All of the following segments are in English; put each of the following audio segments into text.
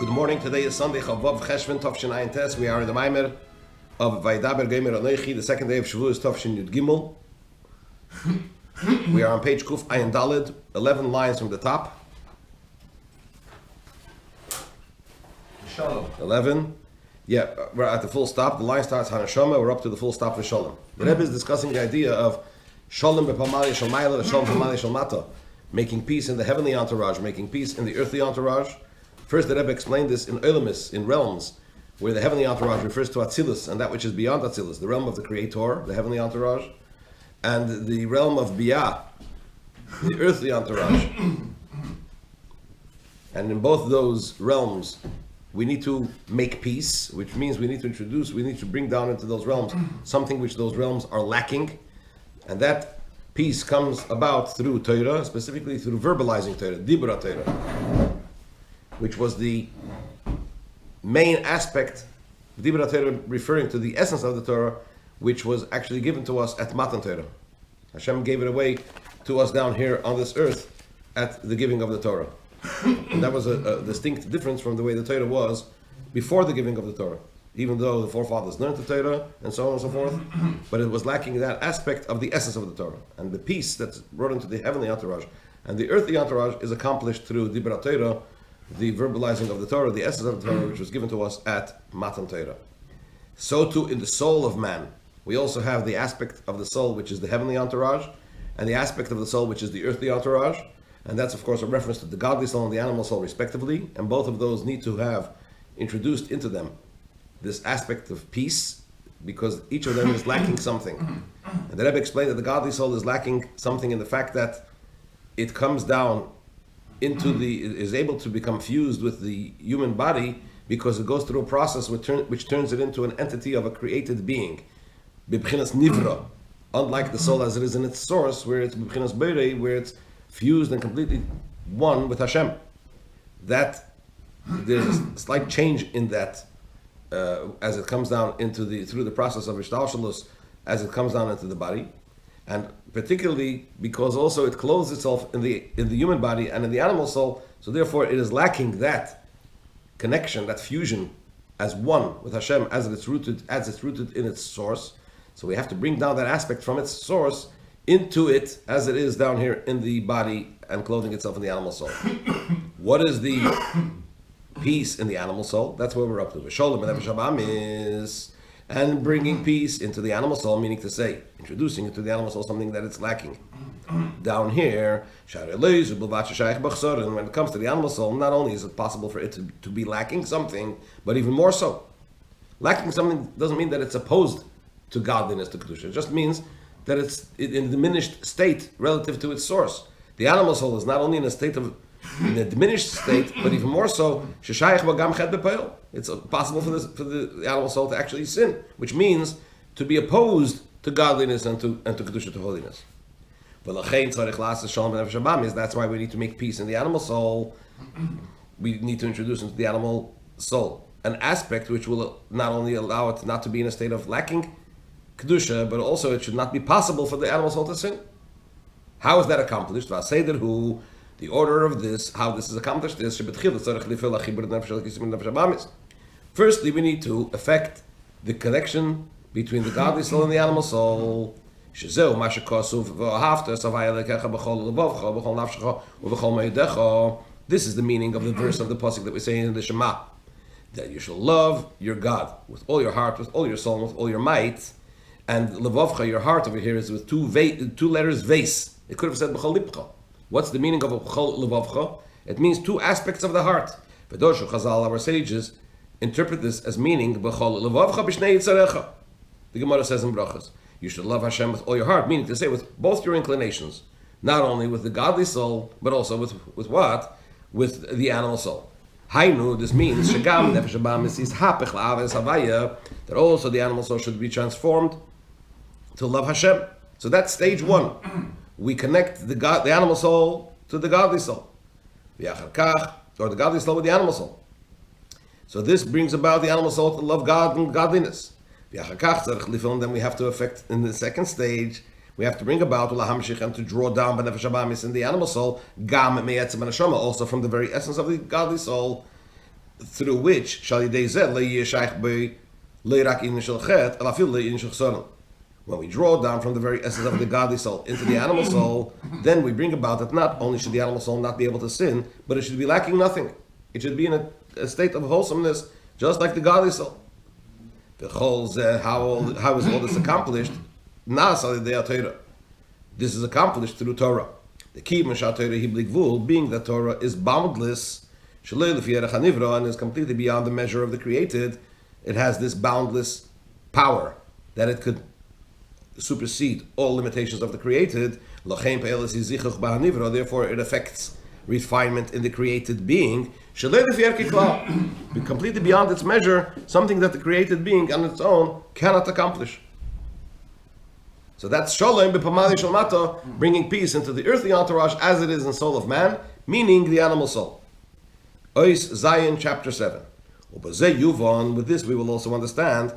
Good morning. Today is Sunday, Chavav Cheshvan Tovshin Ayin Tes. We are in the Mamar of Vayedaber Anochi, the second day of Shavuos Tovshin Yud Gimel. We are on page Kuf Ayin Dalid, 11 lines from the top. Shalom. 11. Yeah, we're at the full stop. The line starts Hanashama. We're up to the full stop for Shalom. The Rebbe is discussing the idea of Shalom b'Pamali Shal Mayla, Shalom b'Pamali Shal Mata, making peace in the heavenly entourage, making peace in the earthly entourage. First, the Rebbe explained this in Olamis, in realms, where the heavenly entourage refers to Atzilus and that which is beyond Atzilus, the realm of the Creator, the heavenly entourage, and the realm of Biyah, the earthly entourage. And in both those realms, we need to make peace, which means we need to bring down into those realms something which those realms are lacking. And that peace comes about through Torah, specifically through verbalizing Torah, Dibra Torah, which was the main aspect, Dibra Torah referring to the essence of the Torah, which was actually given to us at Matan Torah. Hashem gave it away to us down here on this earth at the giving of the Torah. And that was a distinct difference from the way the Torah was before the giving of the Torah, even though the forefathers learned the Torah and so on and so forth, but it was lacking that aspect of the essence of the Torah. And the peace that's brought into the heavenly entourage and the earthly entourage is accomplished through Dibra Torah, the verbalizing of the Torah, the essence of the Torah, which was given to us at Matan Torah. So too in the soul of man, we also have the aspect of the soul which is the heavenly entourage, and the aspect of the soul which is the earthly entourage, and that's of course a reference to the godly soul and the animal soul respectively, and both of those need to have introduced into them this aspect of peace, because each of them is lacking something. And the Rebbe explained that the godly soul is lacking something in the fact that it comes down into is able to become fused with the human body because it goes through a process which turns it into an entity of a created being. B'bchinas nivra, unlike the soul as it is in its source, where it's b'bchinas beirei, where it's fused and completely one with Hashem. That there's a slight change in that as it comes down through the process of ishtalshalus, as it comes down into the body. And particularly because also it clothes itself in the human body and in the animal soul, so therefore it is lacking that connection, that fusion as one with Hashem as it's rooted in its source. So we have to bring down that aspect from its source into it as it is down here in the body and clothing itself in the animal soul. What is the peace in the animal soul? That's where we're up to. Sholem and Shabbos and bringing peace into the animal soul, meaning to say, introducing into the animal soul something that it's lacking. Down here, and when it comes to the animal soul, not only is it possible for it to be lacking something, but even more so. Lacking something doesn't mean that it's opposed to godliness, to Kedusha. It just means that it's in a diminished state relative to its source. The animal soul is not only in a diminished state, but even more so, it's possible for the animal soul to actually sin, which means to be opposed to godliness and to Kedusha, to holiness. That's why we need to make peace in the animal soul. We need to introduce into the animal soul an aspect which will not only allow it not to be in a state of lacking Kedusha, but also it should not be possible for the animal soul to sin. How is that accomplished? The order of this, how this is accomplished, is firstly, we need to affect the connection between the godly soul and the animal soul. This is the meaning of the verse of the pasuk that we say in the Shema, that you shall love your God with all your heart, with all your soul, with all your might. And levavcha, your heart over here, is with two letters, vase. It could have said b'chol lipcha. What's the meaning of b'chol levavcha? It means two aspects of the heart. V'doshu Chazal, our sages, interpret this as meaning b'chol levavcha b'shnei yitzarecha. The Gemara says in Brachas, you should love Hashem with all your heart, meaning to say with both your inclinations, not only with the godly soul, but also with what? With the animal soul. Hainu, this means shagam nefesh habamis is hapich la'aves havaya, that also the animal soul should be transformed to love Hashem. So that's stage one. We connect the animal soul to the godly soul, or the godly soul with the animal soul. So this brings about the animal soul to love God and godliness. Then we have to affect in the second stage. We have to bring about and to draw down b'nefesh habamis in the animal soul, gam me'etzem neshama, also from the very essence of the godly soul, through which when we draw down from the very essence of the godly soul into the animal soul, then we bring about that not only should the animal soul not be able to sin, but it should be lacking nothing. It should be in a state of wholesomeness, just like the godly soul. How is all this accomplished? This is accomplished through Torah. The key being that Torah is boundless, and is completely beyond the measure of the created. It has this boundless power that it could supersede all limitations of the created. Therefore, it affects refinement in the created being, completely beyond its measure, something that the created being on its own cannot accomplish. So that's Sholem b'pamali shalmata, bringing peace into the earthly entourage as it is in soul of man, meaning the animal soul. Ois Zion, chapter 7. With this we will also understand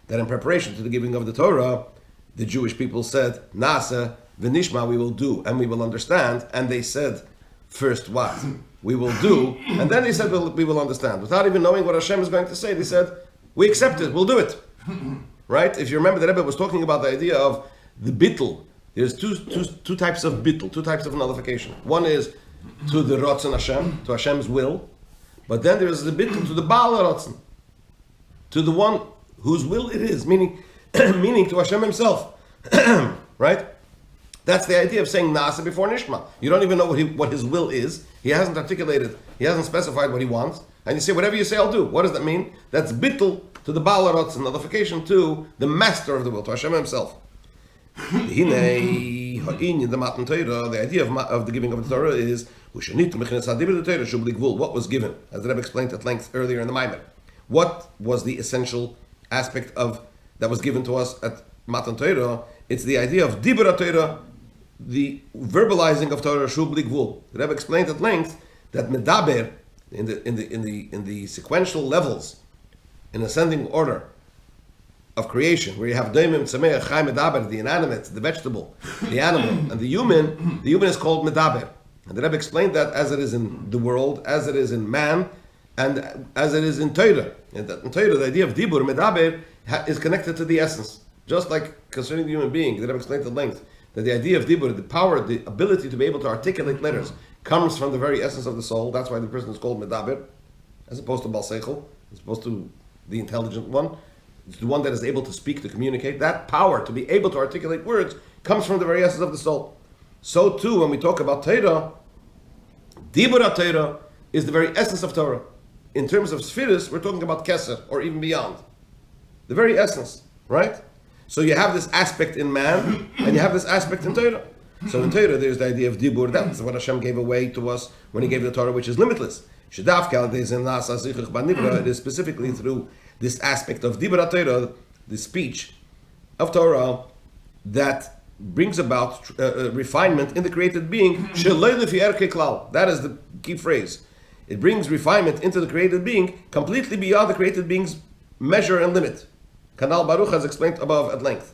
that in preparation to the giving of the Torah, the Jewish people said, Nasa v'nishma, we will do and we will understand. And they said, first what? We will do. And then they said, we will understand. Without even knowing what Hashem is going to say, they said, we accept it, we'll do it. Right? If you remember, the Rebbe was talking about the idea of the bittul. There's two types of bittul, two types of nullification. One is to the Ratzon Hashem, to Hashem's will. But then there is the bittul to the Baal Ratzon, to the one whose will it is, meaning to Hashem himself. Right? That's the idea of saying Nasa before Nishma. You don't even know what his will is. He hasn't articulated, he hasn't specified what he wants. And you say, whatever you say, I'll do. What does that mean? That's bittul to the Baal Ratzon, nullification to the master of the will, to Hashem himself. The idea of the giving of the Torah is what was given, as the Rebbe explained at length earlier in the Maimer. What was the essential aspect of that was given to us at Matan Torah? It's the idea of Dibra Torah, the verbalizing of Torah. The Rebbe explained at length that Medaber in the sequential levels, in ascending order of creation, where you have Daimim, Tzameach, Chai, Medaber, the inanimate, the vegetable, the animal, and the human is called Medaber. And the Rebbe explained that as it is in the world, as it is in man, and as it is in Torah. And that in Torah, the idea of Dibur, Medaber, is connected to the essence. Just like concerning the human being, the Rebbe explained at length that the idea of Dibur, the power, the ability to be able to articulate letters, comes from the very essence of the soul. That's why the person is called Medaber, as opposed to Bal Seichel, as opposed to the intelligent one. It's the one that is able to speak, to communicate. That power to be able to articulate words comes from the very essence of the soul. So too, when we talk about Torah, Dibura Torah is the very essence of Torah. In terms of Sfiris, we're talking about Keser, or even beyond. The very essence, right? So you have this aspect in man, and you have this aspect in Torah. So in Torah, there's the idea of Dibur. That's what Hashem gave away to us when He gave the Torah, which is limitless. It is specifically through this aspect of Dibra Torah, the speech of Torah, that brings about refinement in the created being. That is the key phrase. It brings refinement into the created being completely beyond the created being's measure and limit. Kanal Baruch has explained above at length.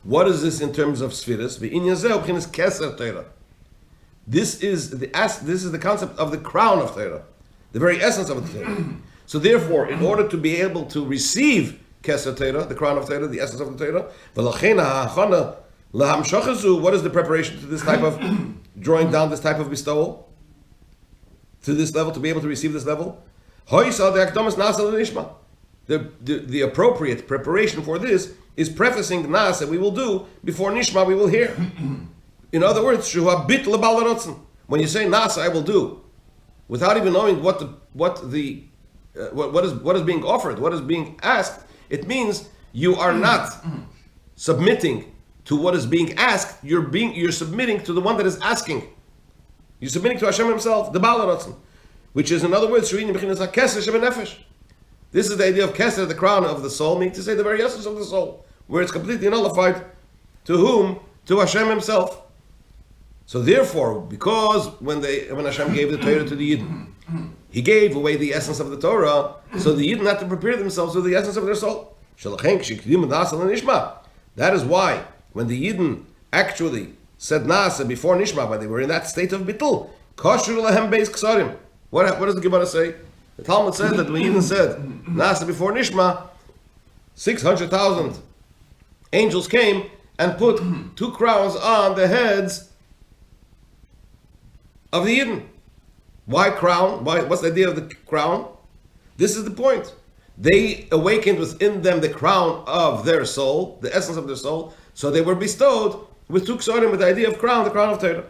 What is this in terms of Sfiris? This is the concept of the crown of Torah, the very essence of the Torah. So therefore, in order to be able to receive Keser Torah, the crown of Torah, the essence of the Torah, what is the preparation to this type of drawing down, this type of bestowal? To this level, to be able to receive this level? The appropriate preparation for this is prefacing the Nas that we will do before Nishma we will hear. In other words, when you say Nas, I will do, without even knowing what is being offered, what is being asked, it means you are not submitting to what is being asked. You're submitting to the one that is asking. You're submitting to Hashem Himself, the Baal Ratzon, which is, in other words, this is the idea of Keser, the crown of the soul, meaning to say the very essence of the soul, where it's completely nullified. To whom? To Hashem Himself. So therefore, because when Hashem gave the Torah to the Yidden, He gave away the essence of the Torah, so the Yidden had to prepare themselves with the essence of their soul. That is why, when the Yidden actually said Nasa before Nishma, when they were in that state of Bittul, Kosher Lahem Beis Ksarim. What does the Gemara say? The Talmud says that when Eden said Nasa before Nishma, 600,000 angels came and put 2 crowns on the heads of the Eden. Why crown? What's the idea of the crown? This is the point. They awakened within them the crown of their soul, the essence of their soul, so they were bestowed with 2 ksarim, with the idea of crown, the crown of Torah.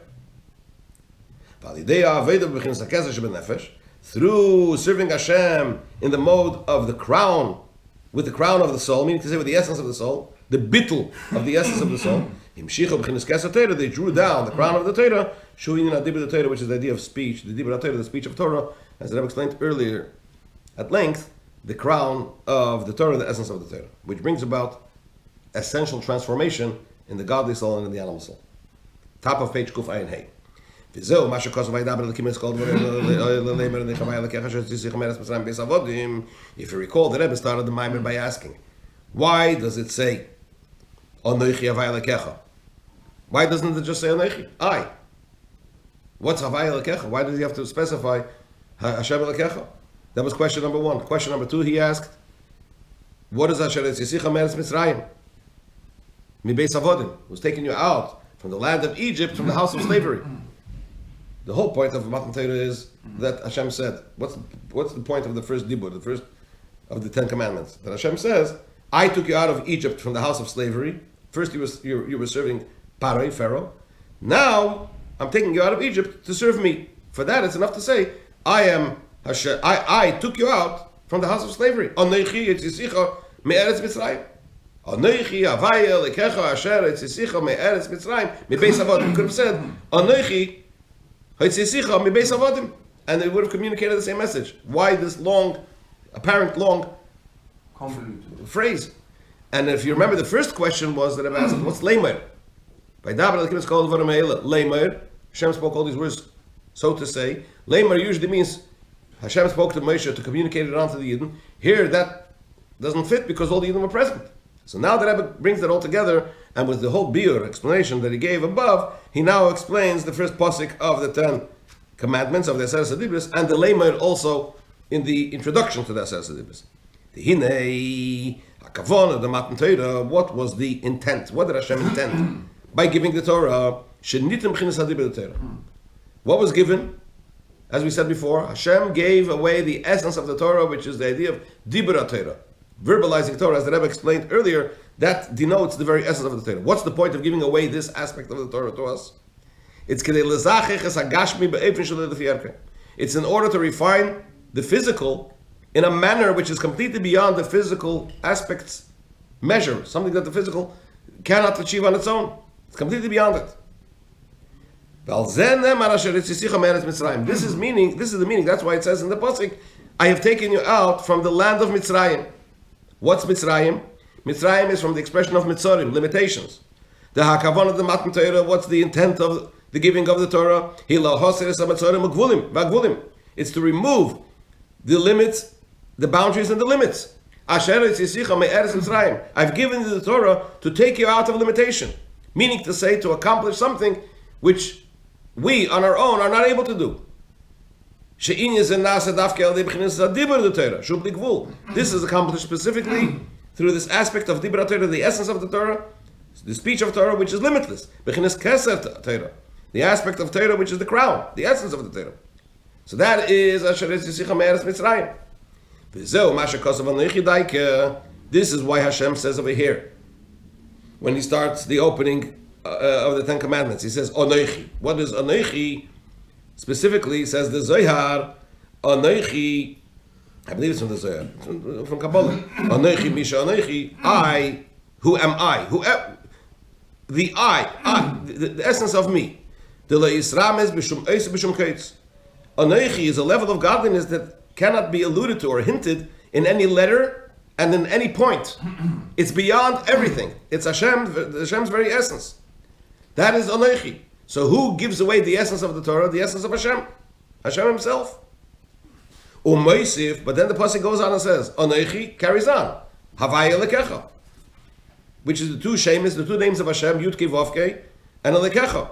Through serving Hashem in the mode of the crown, with the crown of the soul, meaning to say with the essence of the soul, the bittul of the essence of the soul, they drew down the crown of the Torah, which is the idea of speech, the dibur Torah, the speech of Torah, as I explained earlier at length, the crown of the Torah, the essence of the Torah, which brings about essential transformation in the godly soul and in the animal soul. Top of page Kuf Ayin Hey. If you recall, the Rebbe started the Maimer by asking, why does it say Anochi Havai Lekecha? Why doesn't it just say Anochi? I. What's Havai Lekecha? Why does he have to specify Hashem Lekecha? That was question number 1. Question number 2, he asked, what is Asher Yitzisicha Meretz Mitzrayim? Mi Beis Avodim, who's taking you out from the land of Egypt, from the house of slavery. The whole point of Matan Torah is that Hashem said, what's the point of the first dibur, the first of the 10 commandments? That Hashem says, I took you out of Egypt from the house of slavery. First you were serving Paroi, Pharaoh. Now I'm taking you out of Egypt to serve me. For that it's enough to say, I am Hashem. I took you out from the house of slavery. Anochi Yitzisicha me'eretz Mitzrayim. Anochi Havaya Lekecha Asher Yitzisicha me'eretz Mitzrayim mi Beis Avodim. You could have said Anochi Yitzisicha mi Beis Avodim, and it would have communicated the same message. Why this apparent long phrase? And if you remember, the first question was that I've asked, what's Leimer? By Dabar Lekim is called Leimer. Hashem spoke all these words, so to say. Leimer usually means Hashem spoke to Moshe to communicate it onto the Yidden. Here, that doesn't fit because all the Yidden were present. So now the Rebbe brings that all together, and with the whole biur explanation that he gave above, he now explains the first pasuk of the 10 commandments of the Aseres HaDibros, and the Leimer also in the introduction to the Aseres HaDibros. The Hinei, HaKavon, the Matan Torah, what was the intent? What did Hashem intend by giving the Torah? What was given? As we said before, Hashem gave away the essence of the Torah, which is the idea of Dibur Torah, verbalizing Torah, as the Rebbe explained earlier. That denotes the very essence of the Torah. What's the point of giving away this aspect of the Torah to us? It's in order to refine the physical in a manner which is completely beyond the physical aspects measure, something that the physical cannot achieve on its own. It's completely beyond it. This is the meaning. That's why it says in the pasuk, I have taken you out from the land of Mitzrayim. What's Mitzrayim? Mitzrayim is from the expression of Mitzorim, limitations. The Hakavon of the Matan Torah, what's the intent of the giving of the Torah? It's to remove the limits, the boundaries and the limits. I've given you the Torah to take you out of limitation. Meaning to say, to accomplish something which we on our own are not able to do. This is accomplished specifically through this aspect of Dibur Torah, the essence of the Torah, the speech of Torah, which is limitless. The aspect of Torah, which is the crown, the essence of the Torah. So that is Asher Yitzisicha me'eretz Mitzrayim. This is why Hashem says over here, when he starts the opening of the 10 Commandments, he says, Anochi. What is Anochi? Specifically, says the Zohar, Anochi, I believe it's from the Zohar, from Kabbalah. Anochi, Misha Anochi, I, who am I? The essence of me. Anochi is a level of godliness that cannot be alluded to or hinted in any letter and in any point. It's beyond everything. It's Hashem's very essence. That is Anochi. So who gives away the essence of the Torah? The essence of Hashem. Hashem himself. But then the pasuk goes on and says, Anochi carries on. Havaya Lekecha. Which is the two names of Hashem, Yud Kei Vav Kei, and Elikecha.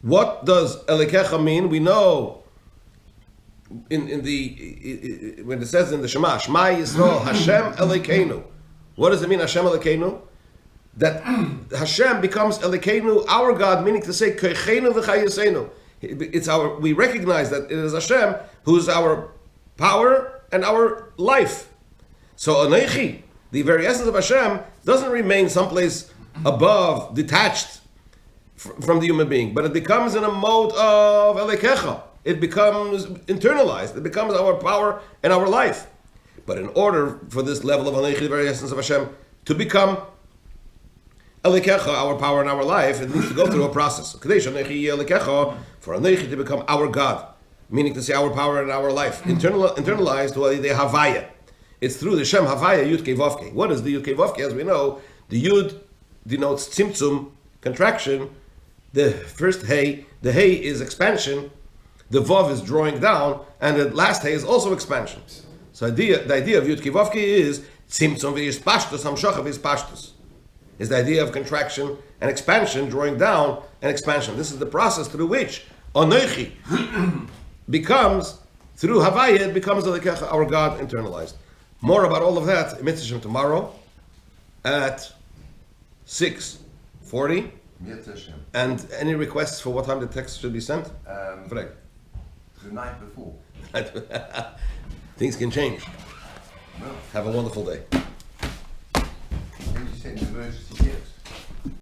What does Elikecha mean? We know in the when it says in the Shema Yisrael Hashem Elokeinu. What does it mean, Hashem Elokeinu? That Hashem becomes Elokeinu, our God, meaning to say Koichenu v'Chayesenu. It's our. We recognize that it is Hashem who's our power and our life. So Anochi, the very essence of Hashem, doesn't remain someplace above, detached from the human being, but it becomes in a mode of Elikecha. It becomes internalized. It becomes our power and our life. But in order for this level of Anochi, the very essence of Hashem, to become Elikecha, our power and our life, it needs to go through a process. For Anochi to become our God, meaning to say our power and our life, internalized to the Havaya. It's through the Shem Havaya Yud Kei Vav Kei. What is the Yud Kei Vav Kei? As we know, the Yud denotes Tzimtzum, contraction. The first Hey, the Hey is expansion. The Vav is drawing down, and the last Hey is also expansion. So the idea of Yud Kei Vav Kei is Tzimtzum v'Yispashtus Hamshacha v'Yispashtus. Is the idea of contraction and expansion, drawing down and expansion. This is the process through which Anochi becomes, through Havaya, it becomes our God internalized. More about all of that, Mitzvah tomorrow at 6:40. And any requests for what time the text should be sent? The night before. Things can change. No. Have a wonderful day. Can you send emergency